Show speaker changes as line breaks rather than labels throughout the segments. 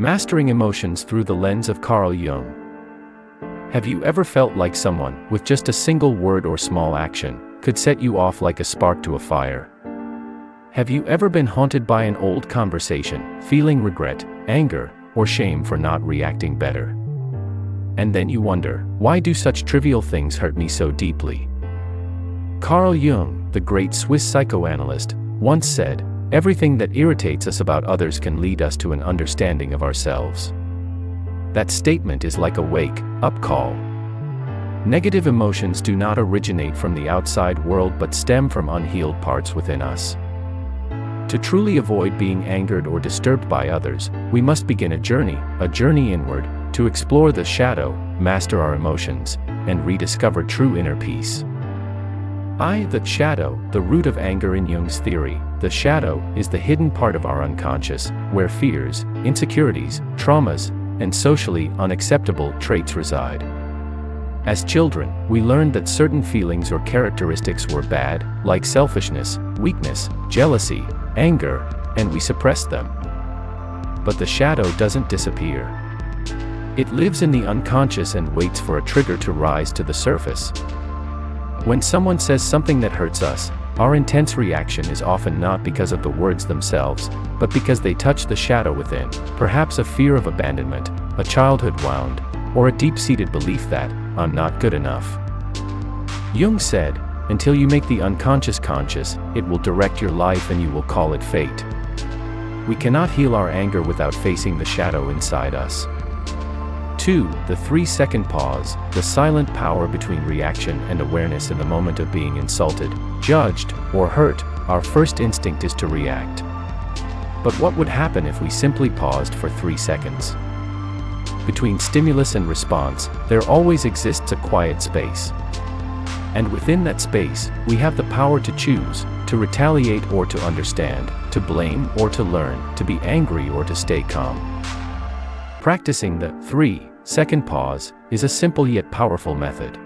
Mastering emotions through the lens of Carl Jung. Have you ever felt like someone, with just a single word or small action, could set you off like a spark to a fire? Have you ever been haunted by an old conversation, feeling regret, anger, or shame for not reacting better? And then you wonder, why do such trivial things hurt me so deeply? Carl Jung, the great Swiss psychoanalyst, once said, "Everything that irritates us about others can lead us to an understanding of ourselves." That statement is like a wake-up call. Negative emotions do not originate from the outside world but stem from unhealed parts within us. To truly avoid being angered or disturbed by others, we must begin a journey inward, to explore the shadow, master our emotions, and rediscover true inner peace. The shadow, the root of anger in Jung's theory. The shadow is the hidden part of our unconscious, where fears, insecurities, traumas, and socially unacceptable traits reside. As children, we learned that certain feelings or characteristics were bad, like selfishness, weakness, jealousy, anger, and we suppressed them. But the shadow doesn't disappear. It lives in the unconscious and waits for a trigger to rise to the surface. When someone says something that hurts us, our intense reaction is often not because of the words themselves, but because they touch the shadow within, perhaps a fear of abandonment, a childhood wound, or a deep-seated belief that, "I'm not good enough." Jung said, "Until you make the unconscious conscious, it will direct your life and you will call it fate." We cannot heal our anger without facing the shadow inside us. 2. The 3-second pause, the silent power between reaction and awareness. In the moment of being insulted, judged, or hurt, our first instinct is to react. But what would happen if we simply paused for 3 seconds? Between stimulus and response, there always exists a quiet space. And within that space, we have the power to choose, to retaliate or to understand, to blame or to learn, to be angry or to stay calm. Practicing the 3-second pause is a simple yet powerful method.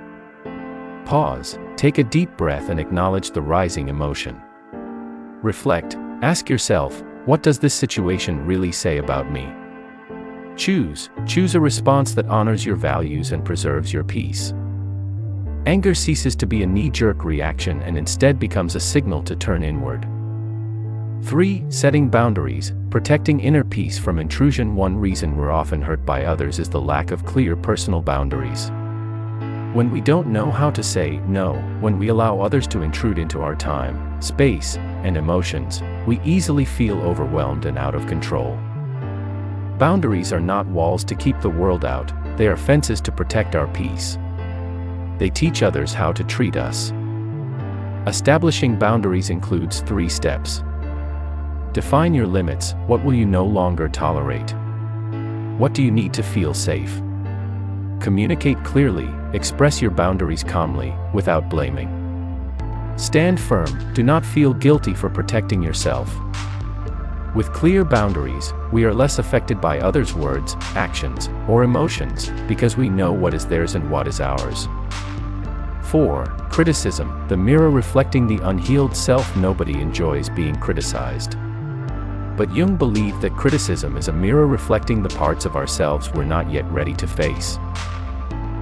Pause, take a deep breath and acknowledge the rising emotion. Reflect, ask yourself, what does this situation really say about me? Choose a response that honors your values and preserves your peace. Anger ceases to be a knee-jerk reaction and instead becomes a signal to turn inward. 3. Setting boundaries, protecting inner peace from intrusion. One reason we're often hurt by others is the lack of clear personal boundaries. When we don't know how to say no, when we allow others to intrude into our time, space, and emotions, we easily feel overwhelmed and out of control. Boundaries are not walls to keep the world out, they are fences to protect our peace. They teach others how to treat us. Establishing boundaries includes 3 steps. Define your limits. What will you no longer tolerate? What do you need to feel safe? Communicate clearly, express your boundaries calmly, without blaming. Stand firm, do not feel guilty for protecting yourself. With clear boundaries, we are less affected by others' words, actions, or emotions, because we know what is theirs and what is ours. 4. Criticism, the mirror reflecting the unhealed self. Nobody enjoys being criticized. But Jung believed that criticism is a mirror reflecting the parts of ourselves we're not yet ready to face.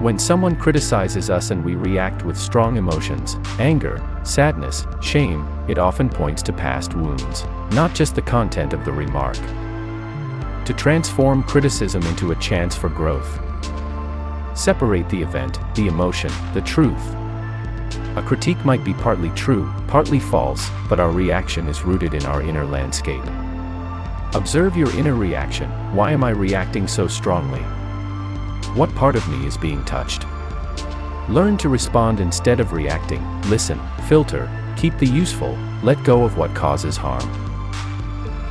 When someone criticizes us and we react with strong emotions, anger, sadness, shame, it often points to past wounds, not just the content of the remark. To transform criticism into a chance for growth. Separate the event, the emotion, the truth. A critique might be partly true, partly false, but our reaction is rooted in our inner landscape. Observe your inner reaction. Why am I reacting so strongly? What part of me is being touched? Learn to respond instead of reacting. Listen, filter, keep the useful, let go of what causes harm.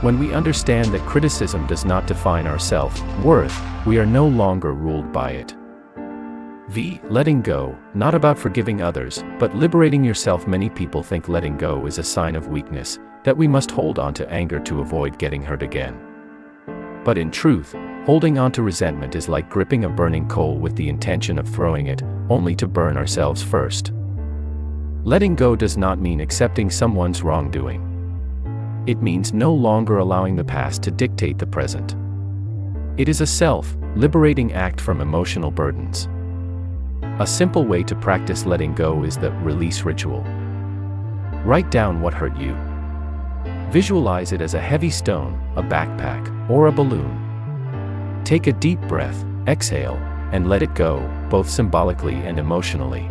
When we understand that criticism does not define our self-worth, we are no longer ruled by it. Letting go, not about forgiving others, but liberating yourself. Many people think letting go is a sign of weakness, that we must hold on to anger to avoid getting hurt again. But in truth, holding on to resentment is like gripping a burning coal with the intention of throwing it, only to burn ourselves first. Letting go does not mean accepting someone's wrongdoing. It means no longer allowing the past to dictate the present. It is a self-liberating act from emotional burdens. A simple way to practice letting go is the release ritual. Write down what hurt you. Visualize it as a heavy stone, a backpack, or a balloon. Take a deep breath, exhale, and let it go, both symbolically and emotionally.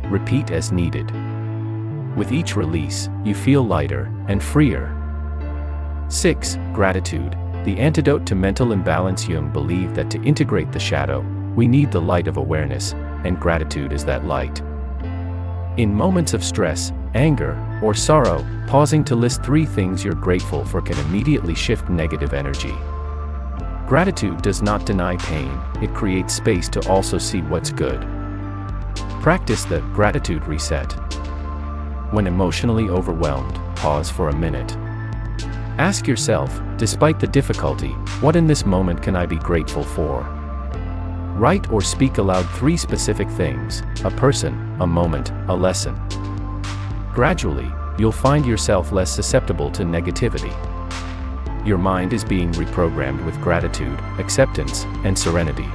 Repeat as needed. With each release, you feel lighter and freer. 6. Gratitude. The antidote to mental imbalance. Jung believed that to integrate the shadow, we need the light of awareness, and gratitude is that light. In moments of stress, anger, or sorrow, pausing to list 3 things you're grateful for can immediately shift negative energy. Gratitude does not deny pain, it creates space to also see what's good. Practice the gratitude reset. When emotionally overwhelmed, pause for a minute. Ask yourself, despite the difficulty, what in this moment can I be grateful for? Write or speak aloud 3 specific things: a person, a moment, a lesson. Gradually, you'll find yourself less susceptible to negativity. Your mind is being reprogrammed with gratitude, acceptance, and serenity.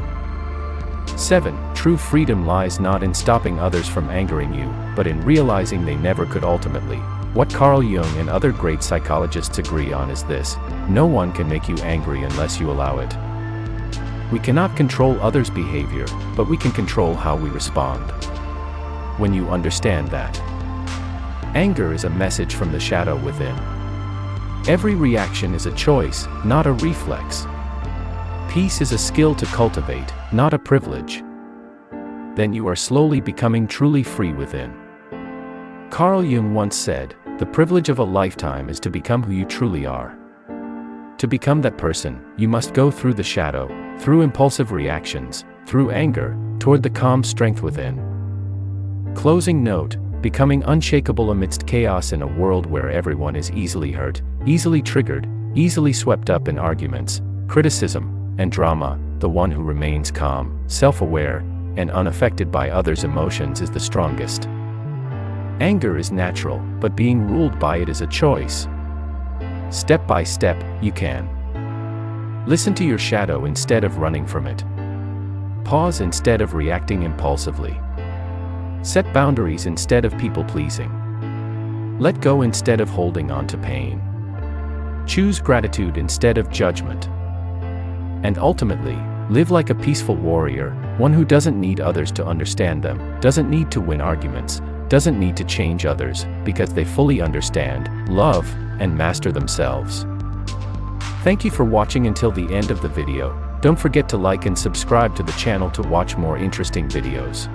7. True freedom lies not in stopping others from angering you, but in realizing they never could ultimately. What Carl Jung and other great psychologists agree on is this: no one can make you angry unless you allow it. We cannot control others' behavior, but we can control how we respond. When you understand that, anger is a message from the shadow within. Every reaction is a choice, not a reflex. Peace is a skill to cultivate, not a privilege. Then you are slowly becoming truly free within. Carl Jung once said, "The privilege of a lifetime is to become who you truly are." To become that person, you must go through the shadow, through impulsive reactions, through anger, toward the calm strength within. Closing note: becoming unshakable amidst chaos in a world where everyone is easily hurt, easily triggered, easily swept up in arguments, criticism, and drama, the one who remains calm, self-aware, and unaffected by others' emotions is the strongest. Anger is natural, but being ruled by it is a choice. Step by step, you can. Listen to your shadow instead of running from it. Pause instead of reacting impulsively. Set boundaries instead of people-pleasing. Let go instead of holding on to pain. Choose gratitude instead of judgment. And ultimately, live like a peaceful warrior, one who doesn't need others to understand them, doesn't need to win arguments, doesn't need to change others, because they fully understand, love, and master themselves. Thank you for watching until the end of the video. Don't forget to like and subscribe to the channel to watch more interesting videos.